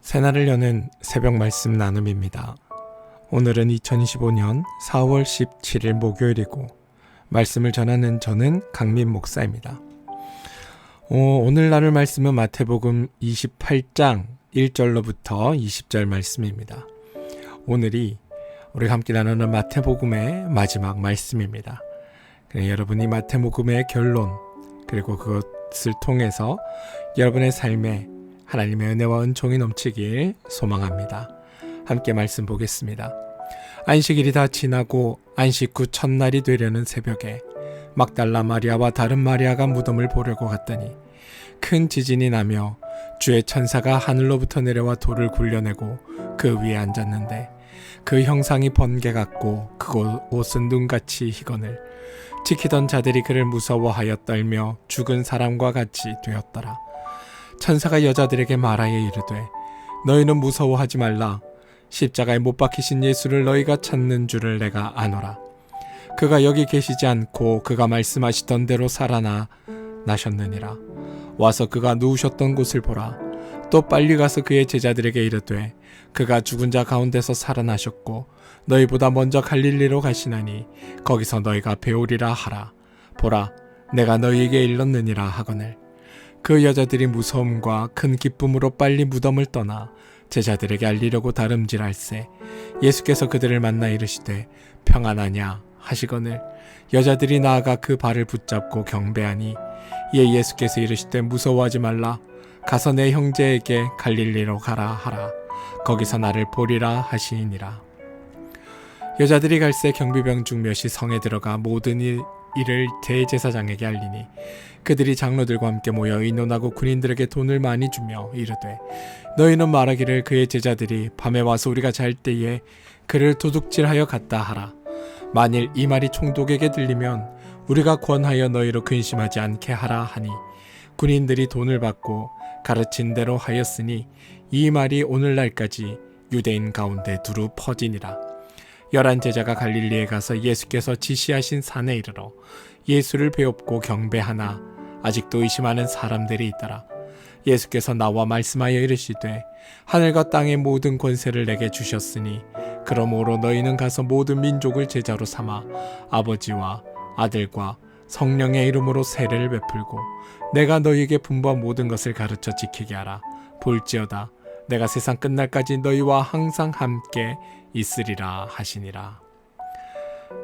새날을 여는 새벽 말씀 나눔입니다. 오늘은 2025년 4월 17일 목요일이고 말씀을 전하는 저는 강민 목사입니다. 오늘 나눌 말씀은 마태복음 28장 1절로부터 20절 말씀입니다. 오늘이 우리가 함께 나누는 마태복음의 마지막 말씀입니다. 여러분이 마태복음의 결론 그리고 그것을 통해서 여러분의 삶에 하나님의 은혜와 은총이 넘치길 소망합니다. 함께 말씀 보겠습니다. 안식일이 다 지나고 안식 후 첫날이 되려는 새벽에 막달라 마리아와 다른 마리아가 무덤을 보려고 갔더니 큰 지진이 나며 주의 천사가 하늘로부터 내려와 돌을 굴려내고 그 위에 앉았는데 그 형상이 번개 같고 그 옷은 눈같이 희거늘 지키던 자들이 그를 무서워하여 떨며 죽은 사람과 같이 되었더라. 천사가 여자들에게 말하여 이르되 너희는 무서워하지 말라. 십자가에 못 박히신 예수를 너희가 찾는 줄을 내가 아노라. 그가 여기 계시지 않고 그가 말씀하시던 대로 살아나셨느니라. 와서 그가 누우셨던 곳을 보라. 또 빨리 가서 그의 제자들에게 이르되 그가 죽은 자 가운데서 살아나셨고 너희보다 먼저 갈릴리로 가시나니 거기서 너희가 배우리라 하라. 보라, 내가 너희에게 일렀느니라 하거늘. 그 여자들이 무서움과 큰 기쁨으로 빨리 무덤을 떠나 제자들에게 알리려고 다름질할세 예수께서 그들을 만나 이르시되 평안하냐 하시거늘 여자들이 나아가 그 발을 붙잡고 경배하니 이에 예수께서 이르시되 무서워하지 말라. 가서 내 형제에게 갈릴리로 가라 하라. 거기서 나를 보리라 하시니라. 여자들이 갈새 경비병 중 몇이 성에 들어가 모든 이를 대제사장에게 알리니 그들이 장로들과 함께 모여 의논하고 군인들에게 돈을 많이 주며 이르되 너희는 말하기를 그의 제자들이 밤에 와서 우리가 잘 때에 그를 도둑질하여 갔다 하라. 만일 이 말이 총독에게 들리면 우리가 권하여 너희로 근심하지 않게 하라 하니 군인들이 돈을 받고 가르친 대로 하였으니 이 말이 오늘날까지 유대인 가운데 두루 퍼지니라. 11 제자가 갈릴리에 가서 예수께서 지시하신 산에 이르러 예수를 배웁고 경배하나 아직도 의심하는 사람들이 있더라. 예수께서 나와 말씀하여 이르시되 하늘과 땅의 모든 권세를 내게 주셨으니 그러므로 너희는 가서 모든 민족을 제자로 삼아 아버지와 아들과 성령의 이름으로 세례를 베풀고 내가 너희에게 분부한 모든 것을 가르쳐 지키게 하라. 볼지어다 내가 세상 끝날까지 너희와 항상 함께 있으리라 하시니라.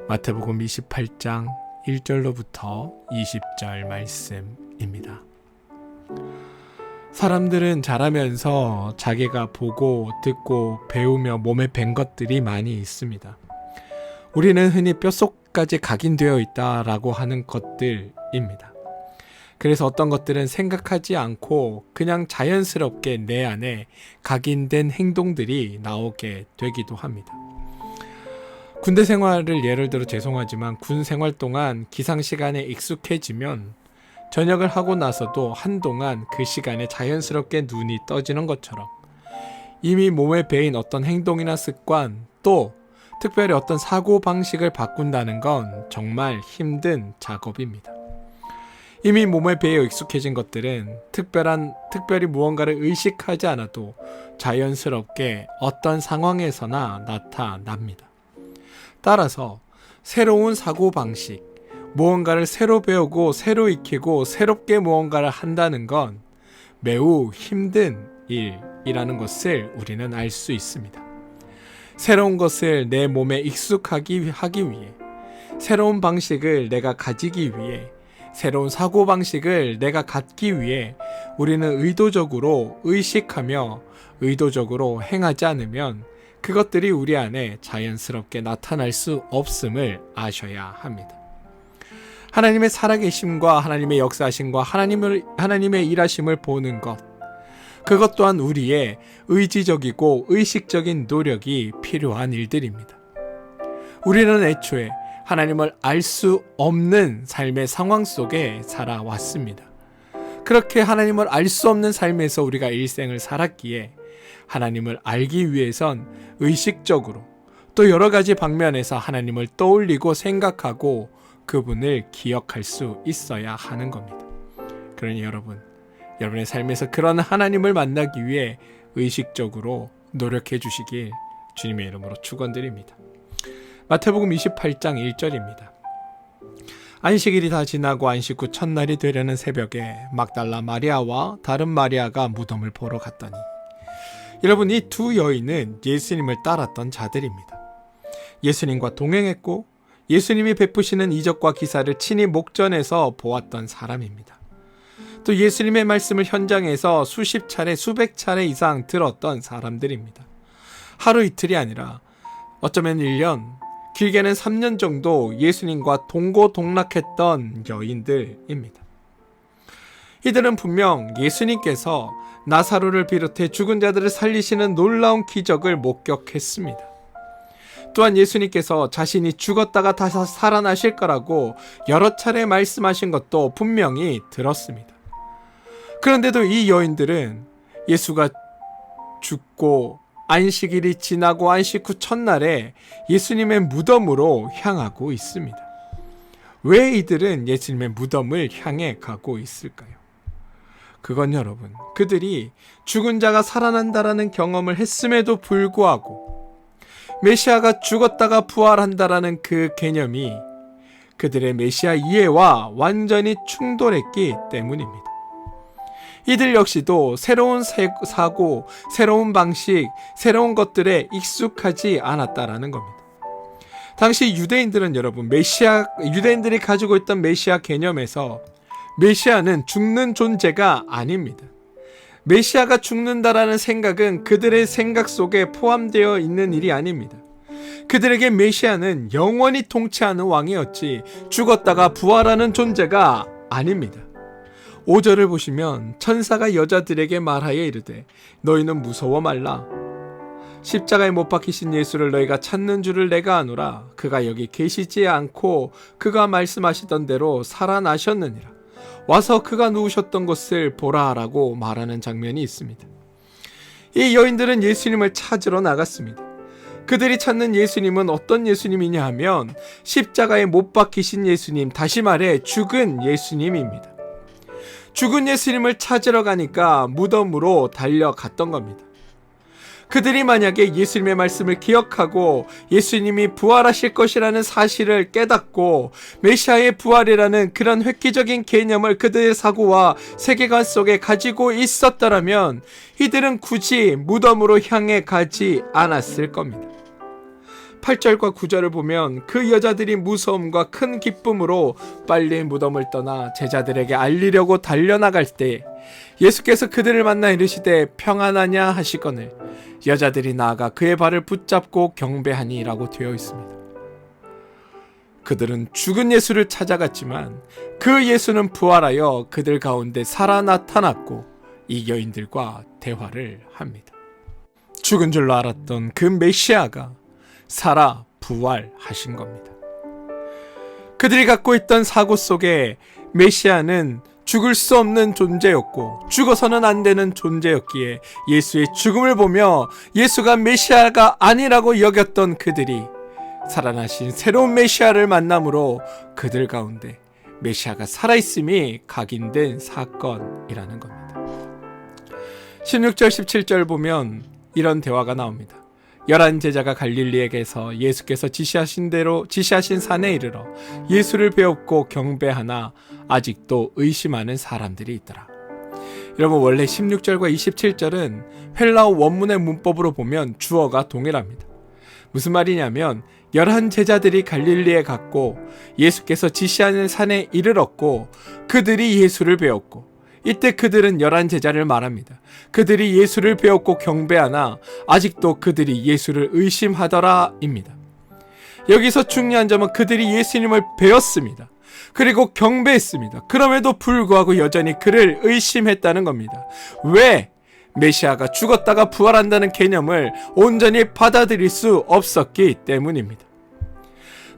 마태복음 28장 1절로부터 20절 말씀입니다. 사람들은 자라면서 자기가 보고 듣고 배우며 몸에 밴 것들이 많이 있습니다. 우리는 흔히 뼛속까지 각인되어 있다라고 하는 것들입니다. 그래서 어떤 것들은 생각하지 않고 그냥 자연스럽게 내 안에 각인된 행동들이 나오게 되기도 합니다. 군대 생활을 예를 들어 죄송하지만 군 생활 동안 기상 시간에 익숙해지면 저녁을 하고 나서도 한동안 그 시간에 자연스럽게 눈이 떠지는 것처럼 이미 몸에 배인 어떤 행동이나 습관 또 특별히 어떤 사고방식을 바꾼다는 건 정말 힘든 작업입니다. 이미 몸에 배어 익숙해진 것들은 특별히 무언가를 의식하지 않아도 자연스럽게 어떤 상황에서나 나타납니다. 따라서 새로운 사고방식, 무언가를 새로 배우고 새로 익히고 새롭게 무언가를 한다는 건 매우 힘든 일이라는 것을 우리는 알 수 있습니다. 새로운 것을 내 몸에 익숙하게 하기 위해 새로운 방식을 내가 가지기 위해 새로운 사고방식을 내가 갖기 위해 우리는 의도적으로 의식하며 의도적으로 행하지 않으면 그것들이 우리 안에 자연스럽게 나타날 수 없음을 아셔야 합니다. 하나님의 살아계심과 하나님의 역사하심과 하나님의 일하심을 보는 것, 그것 또한 우리의 의지적이고 의식적인 노력이 필요한 일들입니다. 우리는 애초에 하나님을 알 수 없는 삶의 상황 속에 살아왔습니다. 그렇게 하나님을 알 수 없는 삶에서 우리가 일생을 살았기에 하나님을 알기 위해선 의식적으로 또 여러 가지 방면에서 하나님을 떠올리고 생각하고 그분을 기억할 수 있어야 하는 겁니다. 그러니 여러분의 삶에서 그런 하나님을 만나기 위해 의식적으로 노력해 주시길 주님의 이름으로 축원드립니다. 마태복음 28장 1절입니다. 안식일이 다 지나고 안식 후 첫날이 되려는 새벽에 막달라 마리아와 다른 마리아가 무덤을 보러 갔더니, 여러분, 이 두 여인은 예수님을 따랐던 자들입니다. 예수님과 동행했고 예수님이 베푸시는 이적과 기사를 친히 목전에서 보았던 사람입니다. 또 예수님의 말씀을 현장에서 수십 차례 수백 차례 이상 들었던 사람들입니다. 하루 이틀이 아니라 어쩌면 1년, 길게는 3년 정도 예수님과 동고동락했던 여인들입니다. 이들은 분명 예수님께서 나사로를 비롯해 죽은 자들을 살리시는 놀라운 기적을 목격했습니다. 또한 예수님께서 자신이 죽었다가 다시 살아나실 거라고 여러 차례 말씀하신 것도 분명히 들었습니다. 그런데도 이 여인들은 예수가 죽고 안식일이 지나고 안식 후 첫날에 예수님의 무덤으로 향하고 있습니다. 왜 이들은 예수님의 무덤을 향해 가고 있을까요? 그건 여러분, 그들이 죽은 자가 살아난다라는 경험을 했음에도 불구하고 메시아가 죽었다가 부활한다라는 그 개념이 그들의 메시아 이해와 완전히 충돌했기 때문입니다. 이들 역시도 새로운 사고, 새로운 방식, 새로운 것들에 익숙하지 않았다라는 겁니다. 당시 유대인들은 여러분, 유대인들이 가지고 있던 메시아 개념에서 메시아는 죽는 존재가 아닙니다. 메시아가 죽는다라는 생각은 그들의 생각 속에 포함되어 있는 일이 아닙니다. 그들에게 메시아는 영원히 통치하는 왕이었지 죽었다가 부활하는 존재가 아닙니다. 5절을 보시면 천사가 여자들에게 말하여 이르되 너희는 무서워 말라. 십자가에 못 박히신 예수를 너희가 찾는 줄을 내가 아노라. 그가 여기 계시지 않고 그가 말씀하시던 대로 살아나셨느니라. 와서 그가 누우셨던 곳을 보라 라고 말하는 장면이 있습니다. 이 여인들은 예수님을 찾으러 나갔습니다. 그들이 찾는 예수님은 어떤 예수님이냐 하면 십자가에 못 박히신 예수님, 다시 말해 죽은 예수님입니다. 죽은 예수님을 찾으러 가니까 무덤으로 달려갔던 겁니다. 그들이 만약에 예수님의 말씀을 기억하고 예수님이 부활하실 것이라는 사실을 깨닫고 메시아의 부활이라는 그런 획기적인 개념을 그들의 사고와 세계관 속에 가지고 있었더라면 이들은 굳이 무덤으로 향해 가지 않았을 겁니다. 8절과 9절을 보면 그 여자들이 무서움과 큰 기쁨으로 빨리 무덤을 떠나 제자들에게 알리려고 달려나갈 때 예수께서 그들을 만나 이르시되 평안하냐 하시거늘 여자들이 나아가 그의 발을 붙잡고 경배하니 라고 되어 있습니다. 그들은 죽은 예수를 찾아갔지만 그 예수는 부활하여 그들 가운데 살아 나타났고 이 여인들과 대화를 합니다. 죽은 줄로 알았던 그 메시아가 살아 부활하신 겁니다. 그들이 갖고 있던 사고 속에 메시아는 죽을 수 없는 존재였고 죽어서는 안 되는 존재였기에 예수의 죽음을 보며 예수가 메시아가 아니라고 여겼던 그들이 살아나신 새로운 메시아를 만남으로 그들 가운데 메시아가 살아있음이 각인된 사건이라는 겁니다. 16절 17절 보면 이런 대화가 나옵니다. 11 제자가 갈릴리에게서 예수께서 지시하신 산에 이르러 예수를 배웠고 경배하나 아직도 의심하는 사람들이 있더라. 여러분, 원래 16절과 27절은 헬라어 원문의 문법으로 보면 주어가 동일합니다. 무슨 말이냐면 11 제자들이 갈릴리에 갔고 예수께서 지시하는 산에 이르렀고 그들이 예수를 배웠고, 이때 그들은 11 제자를 말합니다. 그들이 예수를 배웠고 경배하나 아직도 그들이 예수를 의심하더라 입니다. 여기서 중요한 점은 그들이 예수님을 배웠습니다. 그리고 경배했습니다. 그럼에도 불구하고 여전히 그를 의심했다는 겁니다. 왜? 메시아가 죽었다가 부활한다는 개념을 온전히 받아들일 수 없었기 때문입니다.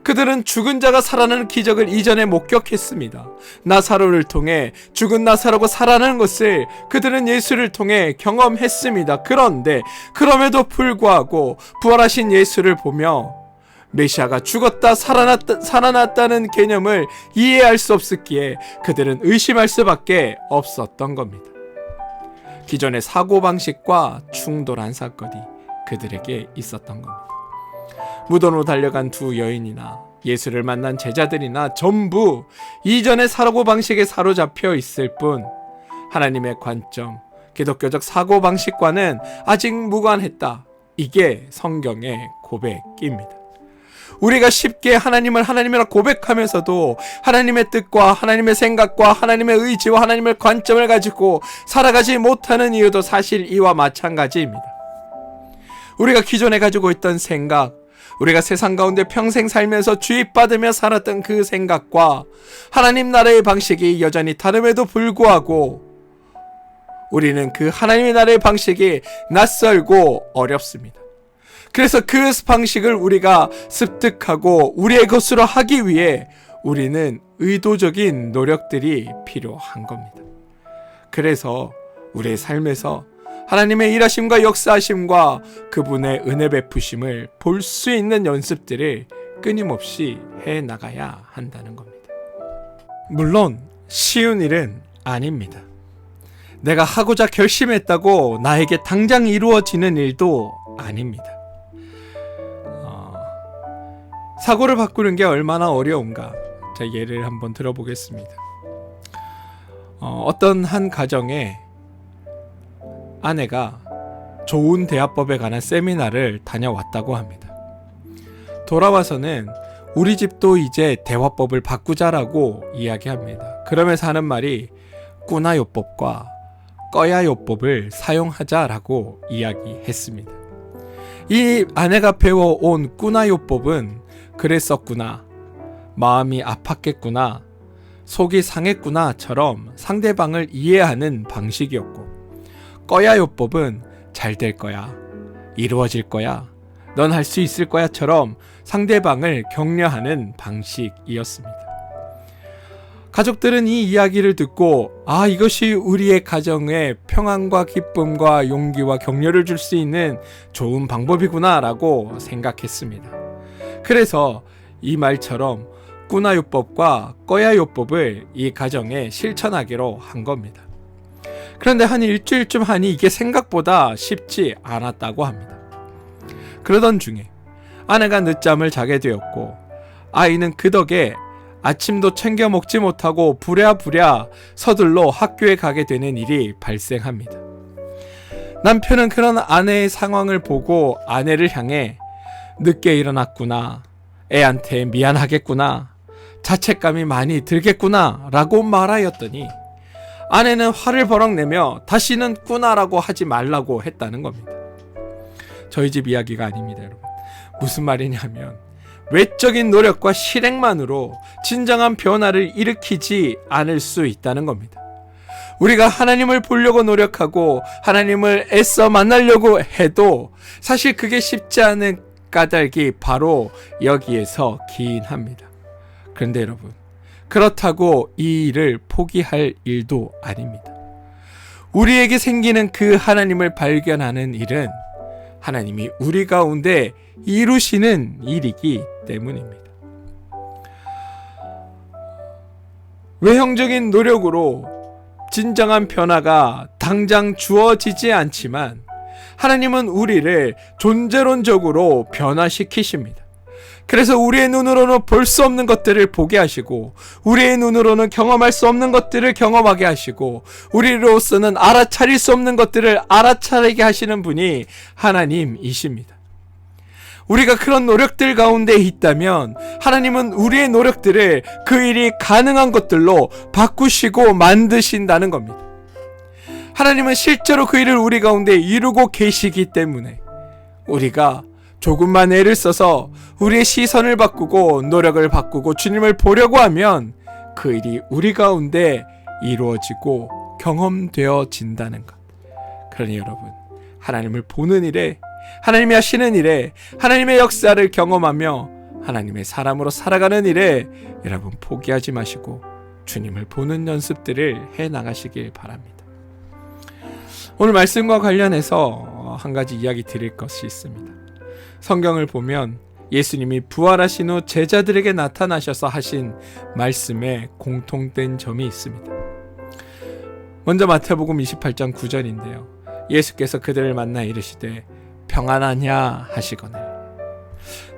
그들은 죽은 자가 살아나는 기적을 이전에 목격했습니다. 나사로를 통해 죽은 나사로가 살아나는 것을 그들은 예수를 통해 경험했습니다. 그런데 그럼에도 불구하고 부활하신 예수를 보며 메시아가 죽었다 살아났다는 개념을 이해할 수 없었기에 그들은 의심할 수밖에 없었던 겁니다. 기존의 사고방식과 충돌한 사건이 그들에게 있었던 겁니다. 무덤으로 달려간 두 여인이나 예수를 만난 제자들이나 전부 이전의 사고방식에 사로잡혀 있을 뿐 하나님의 관점, 기독교적 사고방식과는 아직 무관했다. 이게 성경의 고백입니다. 우리가 쉽게 하나님을 하나님이라 고백하면서도 하나님의 뜻과 하나님의 생각과 하나님의 의지와 하나님의 관점을 가지고 살아가지 못하는 이유도 사실 이와 마찬가지입니다. 우리가 기존에 가지고 있던 생각, 우리가 세상 가운데 평생 살면서 주입받으며 살았던 그 생각과 하나님 나라의 방식이 여전히 다름에도 불구하고 우리는 그 하나님의 나라의 방식이 낯설고 어렵습니다. 그래서 그 방식을 우리가 습득하고 우리의 것으로 하기 위해 우리는 의도적인 노력들이 필요한 겁니다. 그래서 우리의 삶에서 하나님의 일하심과 역사하심과 그분의 은혜 베푸심을 볼 수 있는 연습들을 끊임없이 해나가야 한다는 겁니다. 물론 쉬운 일은 아닙니다. 내가 하고자 결심했다고 나에게 당장 이루어지는 일도 아닙니다. 사고를 바꾸는 게 얼마나 어려운가? 자, 예를 한번 들어보겠습니다. 어떤 한 가정에 아내가 좋은 대화법에 관한 세미나를 다녀왔다고 합니다. 돌아와서는 우리 집도 이제 대화법을 바꾸자라고 이야기합니다. 그러면서 하는 말이 꾸나요법과 꺼야요법을 사용하자라고 이야기했습니다. 이 아내가 배워온 꾸나요법은 그랬었구나, 마음이 아팠겠구나, 속이 상했구나처럼 상대방을 이해하는 방식이었고, 꺼야요법은 잘 될 거야, 이루어질 거야, 넌 할 수 있을 거야처럼 상대방을 격려하는 방식이었습니다. 가족들은 이 이야기를 듣고 이것이 우리의 가정에 평안과 기쁨과 용기와 격려를 줄 수 있는 좋은 방법이구나 라고 생각했습니다. 그래서 이 말처럼 꾸나요법과 꺼야요법을 이 가정에 실천하기로 한 겁니다. 그런데 한 일주일쯤 하니 이게 생각보다 쉽지 않았다고 합니다. 그러던 중에 아내가 늦잠을 자게 되었고 아이는 그 덕에 아침도 챙겨 먹지 못하고 부랴부랴 서둘러 학교에 가게 되는 일이 발생합니다. 남편은 그런 아내의 상황을 보고 아내를 향해 늦게 일어났구나, 애한테 미안하겠구나, 자책감이 많이 들겠구나 라고 말하였더니 아내는 화를 버럭 내며 다시는 꾸나라고 하지 말라고 했다는 겁니다. 저희 집 이야기가 아닙니다, 여러분. 무슨 말이냐면 외적인 노력과 실행만으로 진정한 변화를 일으키지 않을 수 있다는 겁니다. 우리가 하나님을 보려고 노력하고 하나님을 애써 만나려고 해도 사실 그게 쉽지 않은 까닭이 바로 여기에서 기인합니다. 그런데 여러분, 그렇다고 이 일을 포기할 일도 아닙니다. 우리에게 생기는 그 하나님을 발견하는 일은 하나님이 우리 가운데 이루시는 일이기 때문입니다. 외형적인 노력으로 진정한 변화가 당장 주어지지 않지만 하나님은 우리를 존재론적으로 변화시키십니다. 그래서 우리의 눈으로는 볼 수 없는 것들을 보게 하시고 우리의 눈으로는 경험할 수 없는 것들을 경험하게 하시고 우리로서는 알아차릴 수 없는 것들을 알아차리게 하시는 분이 하나님이십니다. 우리가 그런 노력들 가운데 있다면 하나님은 우리의 노력들을 그 일이 가능한 것들로 바꾸시고 만드신다는 겁니다. 하나님은 실제로 그 일을 우리 가운데 이루고 계시기 때문에 우리가 조금만 애를 써서 우리의 시선을 바꾸고 노력을 바꾸고 주님을 보려고 하면 그 일이 우리 가운데 이루어지고 경험되어진다는 것. 그러니 여러분, 하나님을 보는 일에, 하나님이 하시는 일에, 하나님의 역사를 경험하며 하나님의 사람으로 살아가는 일에 여러분 포기하지 마시고 주님을 보는 연습들을 해나가시길 바랍니다. 오늘 말씀과 관련해서 한 가지 이야기 드릴 것이 있습니다. 성경을 보면 예수님이 부활하신 후 제자들에게 나타나셔서 하신 말씀에 공통된 점이 있습니다. 먼저 마태복음 28장 9절인데요. 예수께서 그들을 만나 이르시되 평안하냐 하시거늘.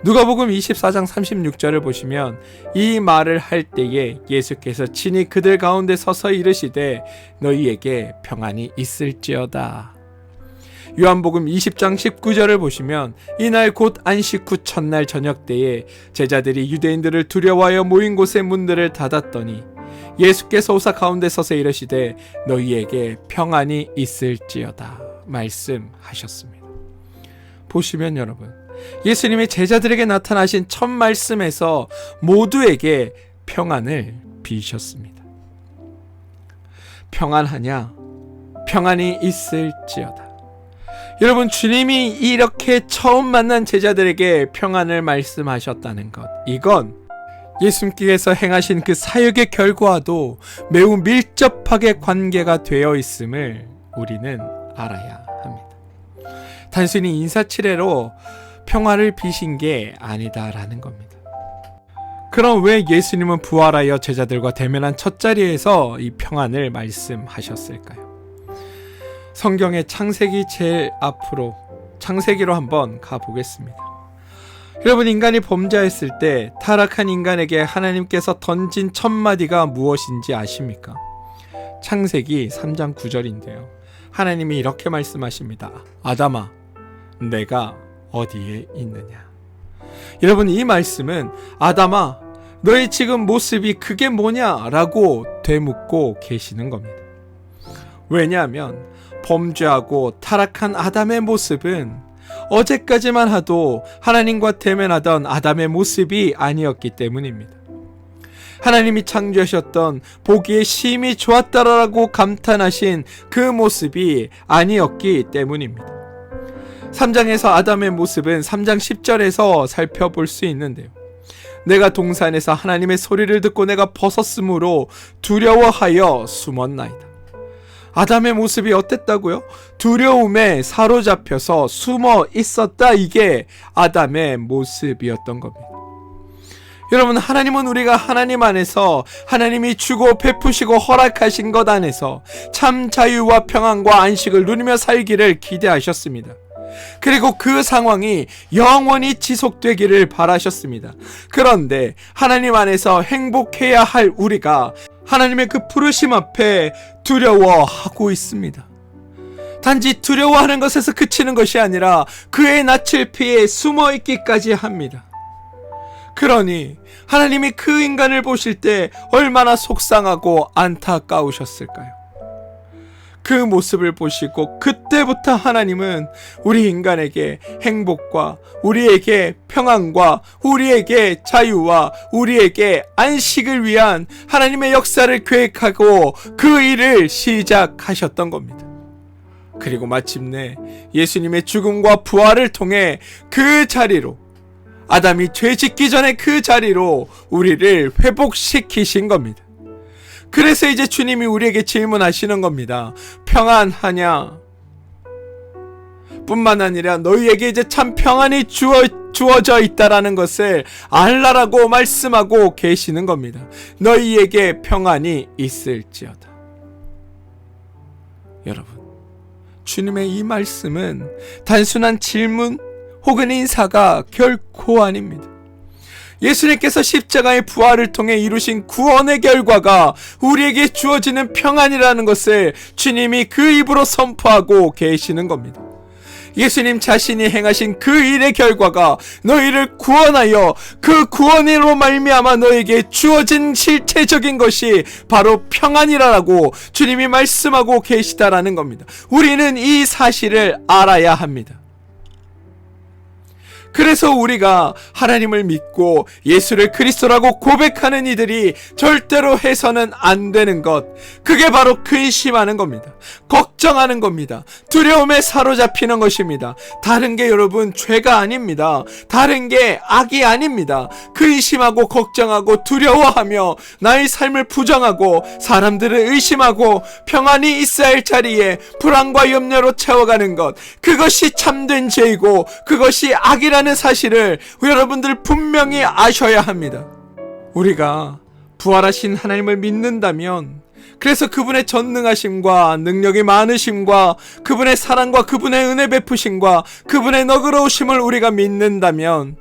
누가복음 24장 36절을 보시면 이 말을 할 때에 예수께서 친히 그들 가운데 서서 이르시되 너희에게 평안이 있을지어다. 요한복음 20장 19절을 보시면 이날 곧 안식 후 첫날 저녁 때에 제자들이 유대인들을 두려워하여 모인 곳의 문들을 닫았더니 예수께서 오사 가운데 서서 이르시되 너희에게 평안이 있을지어다 말씀하셨습니다. 보시면 여러분, 예수님이 제자들에게 나타나신 첫 말씀에서 모두에게 평안을 비셨습니다. 평안하냐? 평안이 있을지어다. 여러분, 주님이 이렇게 처음 만난 제자들에게 평안을 말씀하셨다는 것, 이건 예수님께서 행하신 그 사역의 결과와도 매우 밀접하게 관계가 되어 있음을 우리는 알아야 합니다. 단순히 인사치레로 평화를 비신 게 아니다라는 겁니다. 그럼 왜 예수님은 부활하여 제자들과 대면한 첫 자리에서 이 평안을 말씀하셨을까요? 성경의 창세기 제일 앞으로 창세기로 한번 가보겠습니다. 여러분, 인간이 범죄했을 때 타락한 인간에게 하나님께서 던진 첫 마디가 무엇인지 아십니까? 창세기 3장 9절인데요. 하나님이 이렇게 말씀하십니다. 아담아, 내가 어디에 있느냐? 여러분, 이 말씀은 아담아, 너의 지금 모습이 그게 뭐냐? 라고 되묻고 계시는 겁니다. 왜냐하면 범죄하고 타락한 아담의 모습은 어제까지만 하도 하나님과 대면하던 아담의 모습이 아니었기 때문입니다. 하나님이 창조하셨던 보기에 심히 좋았다라고 감탄하신 그 모습이 아니었기 때문입니다. 3장에서 아담의 모습은 3장 10절에서 살펴볼 수 있는데요. 내가 동산에서 하나님의 소리를 듣고 내가 벗었으므로 두려워하여 숨었나이다. 아담의 모습이 어땠다고요? 두려움에 사로잡혀서 숨어 있었다. 이게 아담의 모습이었던 겁니다. 여러분, 하나님은 우리가 하나님 안에서 하나님이 주고 베푸시고 허락하신 것 안에서 참 자유와 평안과 안식을 누리며 살기를 기대하셨습니다. 그리고 그 상황이 영원히 지속되기를 바라셨습니다. 그런데 하나님 안에서 행복해야 할 우리가 하나님의 그 부르심 앞에 두려워하고 있습니다. 단지 두려워하는 것에서 그치는 것이 아니라 그의 낯을 피해 숨어있기까지 합니다. 그러니 하나님이 그 인간을 보실 때 얼마나 속상하고 안타까우셨을까요? 그 모습을 보시고 그때부터 하나님은 우리 인간에게 행복과 우리에게 평안과 우리에게 자유와 우리에게 안식을 위한 하나님의 역사를 계획하고 그 일을 시작하셨던 겁니다. 그리고 마침내 예수님의 죽음과 부활을 통해 그 자리로, 아담이 죄 짓기 전에 그 자리로 우리를 회복시키신 겁니다. 그래서 이제 주님이 우리에게 질문하시는 겁니다. 평안하냐? 뿐만 아니라 너희에게 이제 참 평안이 주어져 있다라는 것을 알라라고 말씀하고 계시는 겁니다. 너희에게 평안이 있을지어다. 여러분, 주님의 이 말씀은 단순한 질문 혹은 인사가 결코 아닙니다. 예수님께서 십자가의 부활을 통해 이루신 구원의 결과가 우리에게 주어지는 평안이라는 것을 주님이 그 입으로 선포하고 계시는 겁니다. 예수님 자신이 행하신 그 일의 결과가 너희를 구원하여 그 구원으로 말미암아 너에게 주어진 실체적인 것이 바로 평안이라고 주님이 말씀하고 계시다라는 겁니다. 우리는 이 사실을 알아야 합니다. 그래서 우리가 하나님을 믿고 예수를 그리스도라고 고백하는 이들이 절대로 해서는 안 되는 것, 그게 바로 근심하는 겁니다. 걱정하는 겁니다. 두려움에 사로잡히는 것입니다. 다른 게 여러분 죄가 아닙니다. 다른 게 악이 아닙니다. 근심하고 걱정하고 두려워하며 나의 삶을 부정하고 사람들을 의심하고 평안이 있어야 할 자리에 불안과 염려로 채워가는 것, 그것이 참된 죄이고 그것이 악이라는 사실을 여러분들 분명히 아셔야 합니다. 우리가 부활하신 하나님을 믿는다면 그래서 그분의 전능하심과 능력이 많으심과 그분의 사랑과 그분의 은혜 베푸심과 그분의 너그러우심을 우리가 믿는다면,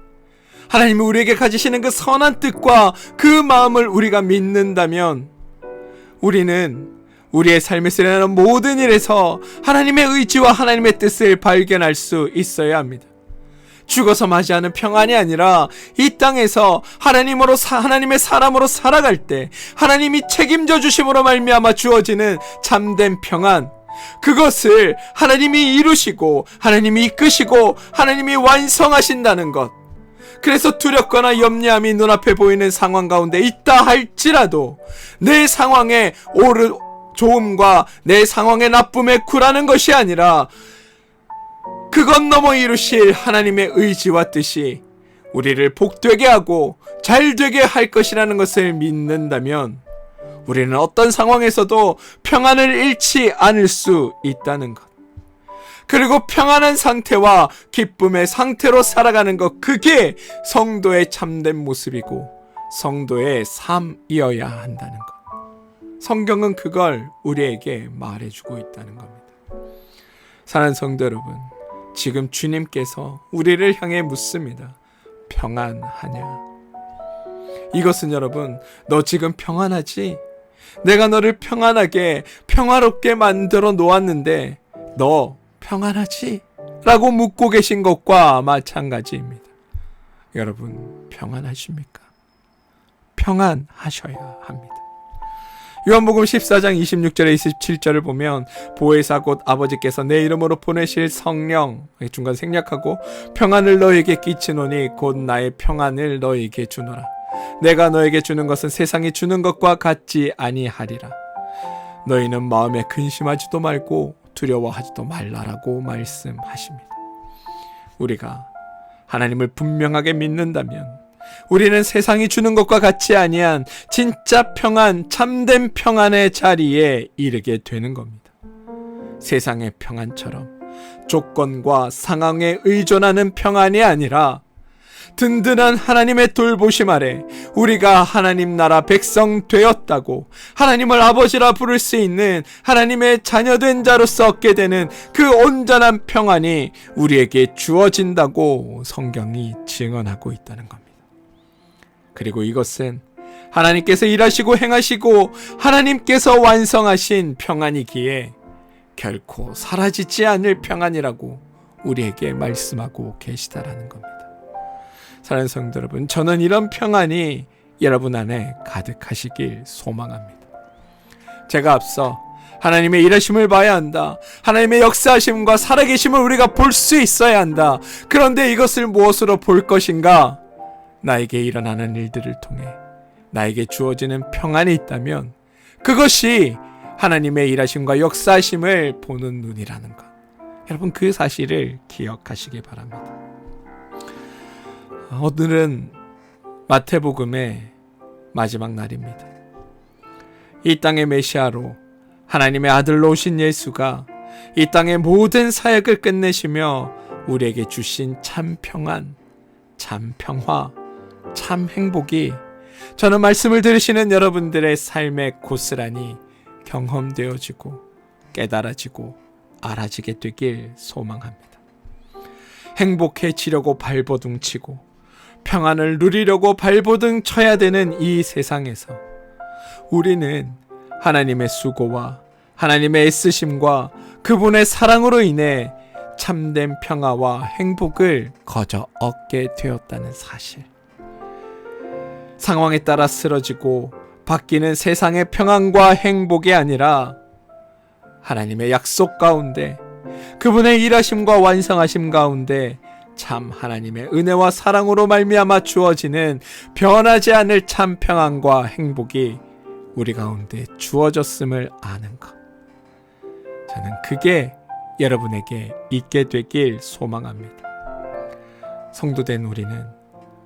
하나님이 우리에게 가지시는 그 선한 뜻과 그 마음을 우리가 믿는다면, 우리는 우리의 삶에서 일어나는 모든 일에서 하나님의 의지와 하나님의 뜻을 발견할 수 있어야 합니다. 죽어서 맞이하는 평안이 아니라 이 땅에서 하나님의 사람으로 살아갈 때 하나님이 책임져 주심으로 말미암아 주어지는 참된 평안, 그것을 하나님이 이루시고 하나님이 이끄시고 하나님이 완성하신다는 것. 그래서 두렵거나 염려함이 눈앞에 보이는 상황 가운데 있다 할지라도 내 상황의 좋음과 내 상황의 나쁨에 굴하는 것이 아니라 그것 넘어 이루실 하나님의 의지와 뜻이 우리를 복되게 하고 잘되게 할 것이라는 것을 믿는다면, 우리는 어떤 상황에서도 평안을 잃지 않을 수 있다는 것. 그리고 평안한 상태와 기쁨의 상태로 살아가는 것, 그게 성도의 참된 모습이고 성도의 삶이어야 한다는 것. 성경은 그걸 우리에게 말해주고 있다는 겁니다. 사랑하는 성도 여러분, 지금 주님께서 우리를 향해 묻습니다. 평안하냐? 이것은 여러분, 너 지금 평안하지? 내가 너를 평안하게 평화롭게 만들어 놓았는데 너 평안하지? 라고 묻고 계신 것과 마찬가지입니다. 여러분, 평안하십니까? 평안하셔야 합니다. 요한복음 14장 26절에 27절을 보면, 보혜사 곧 아버지께서 내 이름으로 보내실 성령, 중간 생략하고, 평안을 너에게 끼치노니 곧 나의 평안을 너에게 주노라. 내가 너에게 주는 것은 세상이 주는 것과 같지 아니하리라. 너희는 마음에 근심하지도 말고 두려워하지도 말라라고 말씀하십니다. 우리가 하나님을 분명하게 믿는다면 우리는 세상이 주는 것과 같지 아니한 진짜 평안, 참된 평안의 자리에 이르게 되는 겁니다. 세상의 평안처럼 조건과 상황에 의존하는 평안이 아니라 든든한 하나님의 돌보심 아래 우리가 하나님 나라 백성 되었다고, 하나님을 아버지라 부를 수 있는 하나님의 자녀된 자로서 얻게 되는 그 온전한 평안이 우리에게 주어진다고 성경이 증언하고 있다는 겁니다. 그리고 이것은 하나님께서 일하시고 행하시고 하나님께서 완성하신 평안이기에 결코 사라지지 않을 평안이라고 우리에게 말씀하고 계시다라는 겁니다. 사랑하는 성도 여러분, 저는 이런 평안이 여러분 안에 가득하시길 소망합니다. 제가 앞서 하나님의 일하심을 봐야 한다, 하나님의 역사하심과 살아계심을 우리가 볼 수 있어야 한다. 그런데 이것을 무엇으로 볼 것인가? 나에게 일어나는 일들을 통해 나에게 주어지는 평안이 있다면 그것이 하나님의 일하심과 역사하심을 보는 눈이라는 것. 여러분, 그 사실을 기억하시기 바랍니다. 오늘은 마태복음의 마지막 날입니다. 이 땅의 메시아로 하나님의 아들로 오신 예수가 이 땅의 모든 사역을 끝내시며 우리에게 주신 참 평안, 참 평화, 참 행복이 저는 말씀을 들으시는 여러분들의 삶에 고스란히 경험되어지고 깨달아지고 알아지게 되길 소망합니다. 행복해지려고 발버둥 치고 평안을 누리려고 발버둥 쳐야 되는 이 세상에서 우리는 하나님의 수고와 하나님의 애쓰심과 그분의 사랑으로 인해 참된 평화와 행복을 거저 얻게 되었다는 사실. 상황에 따라 쓰러지고 바뀌는 세상의 평안과 행복이 아니라 하나님의 약속 가운데, 그분의 일하심과 완성하심 가운데 참 하나님의 은혜와 사랑으로 말미암아 주어지는 변하지 않을 참 평안과 행복이 우리 가운데 주어졌음을 아는 것. 저는 그게 여러분에게 있게 되길 소망합니다. 성도된 우리는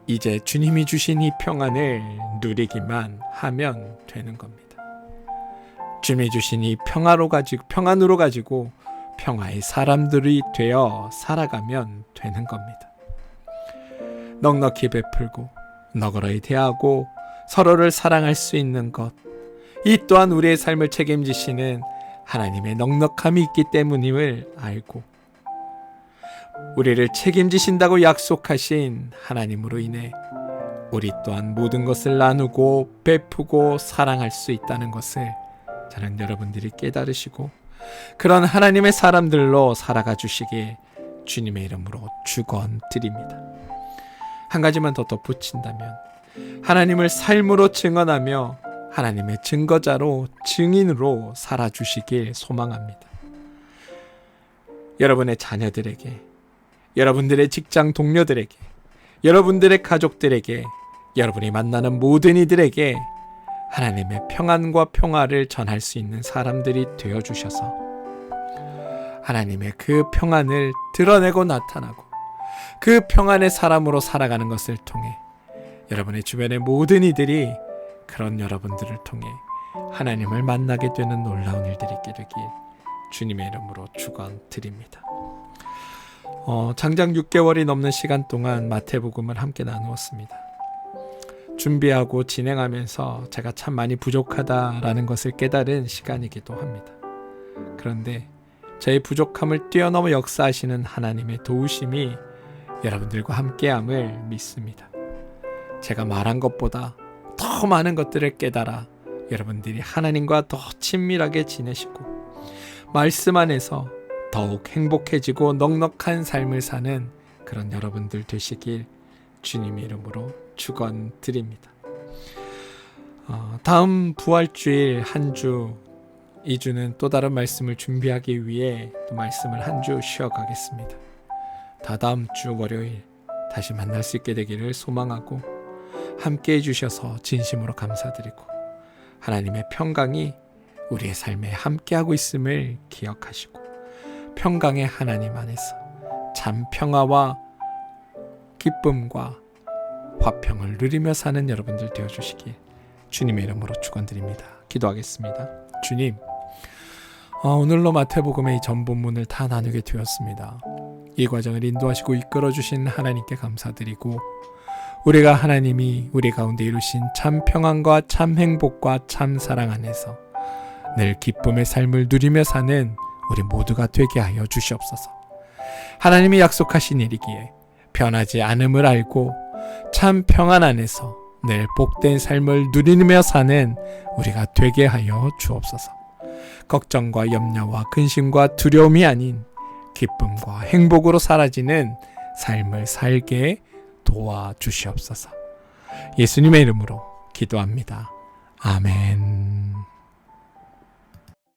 이제 주님이 주신 이 평안을 누리기만 하면 되는 겁니다. 주님이 주신 이 평안으로 가지고 평화의 사람들이 되어 살아가면 되는 겁니다. 넉넉히 베풀고 너그러이 대하고 서로를 사랑할 수 있는 것, 이 또한 우리의 삶을 책임지시는 하나님의 넉넉함이 있기 때문임을 알고 우리를 책임지신다고 약속하신 하나님으로 인해 우리 또한 모든 것을 나누고 베푸고 사랑할 수 있다는 것을 저는 여러분들이 깨달으시고 그런 하나님의 사람들로 살아가 주시길 주님의 이름으로 축원드립니다. 한 가지만 더 덧붙인다면 하나님을 삶으로 증언하며 하나님의 증거자로 증인으로 살아주시길 소망합니다. 여러분의 자녀들에게, 여러분들의 직장 동료들에게, 여러분들의 가족들에게, 여러분이 만나는 모든 이들에게 하나님의 평안과 평화를 전할 수 있는 사람들이 되어주셔서 하나님의 그 평안을 드러내고 나타나고 그 평안의 사람으로 살아가는 것을 통해 여러분의 주변의 모든 이들이 그런 여러분들을 통해 하나님을 만나게 되는 놀라운 일들이 있게 되길 주님의 이름으로 축원드립니다. 장장 6개월이 넘는 시간 동안 마태복음을 함께 나누었습니다. 준비하고 진행하면서 제가 참 많이 부족하다라는 것을 깨달은 시간이기도 합니다. 그런데 저의 부족함을 뛰어넘어 역사하시는 하나님의 도우심이 여러분들과 함께함을 믿습니다. 제가 말한 것보다 더 많은 것들을 깨달아 여러분들이 하나님과 더 친밀하게 지내시고 말씀 안에서 더욱 행복해지고 넉넉한 삶을 사는 그런 여러분들 되시길 주님의 이름으로 축원드립니다. 다음 부활주일 한 주, 2주는 또 다른 말씀을 준비하기 위해 또 말씀을 한 주 쉬어가겠습니다. 다다음 주 월요일 다시 만날 수 있게 되기를 소망하고 함께 해주셔서 진심으로 감사드리고 하나님의 평강이 우리의 삶에 함께하고 있음을 기억하시고 평강의 하나님 안에서 참 평화와 기쁨과 화평을 누리며 사는 여러분들 되어주시길 주님의 이름으로 축원드립니다. 기도하겠습니다. 주님, 오늘로 마태복음의 이 전본문을 다 나누게 되었습니다. 이 과정을 인도하시고 이끌어주신 하나님께 감사드리고 우리가 하나님이 우리 가운데 이루신 참 평안과 참 행복과 참 사랑 안에서 늘 기쁨의 삶을 누리며 사는 우리 모두가 되게 하여 주시옵소서. 하나님이 약속하신 일이기에 변하지 않음을 알고 참 평안 안에서 늘 복된 삶을 누리며 사는 우리가 되게 하여 주옵소서. 걱정과 염려와 근심과 두려움이 아닌 기쁨과 행복으로 사라지는 삶을 살게 도와주시옵소서. 예수님의 이름으로 기도합니다. 아멘.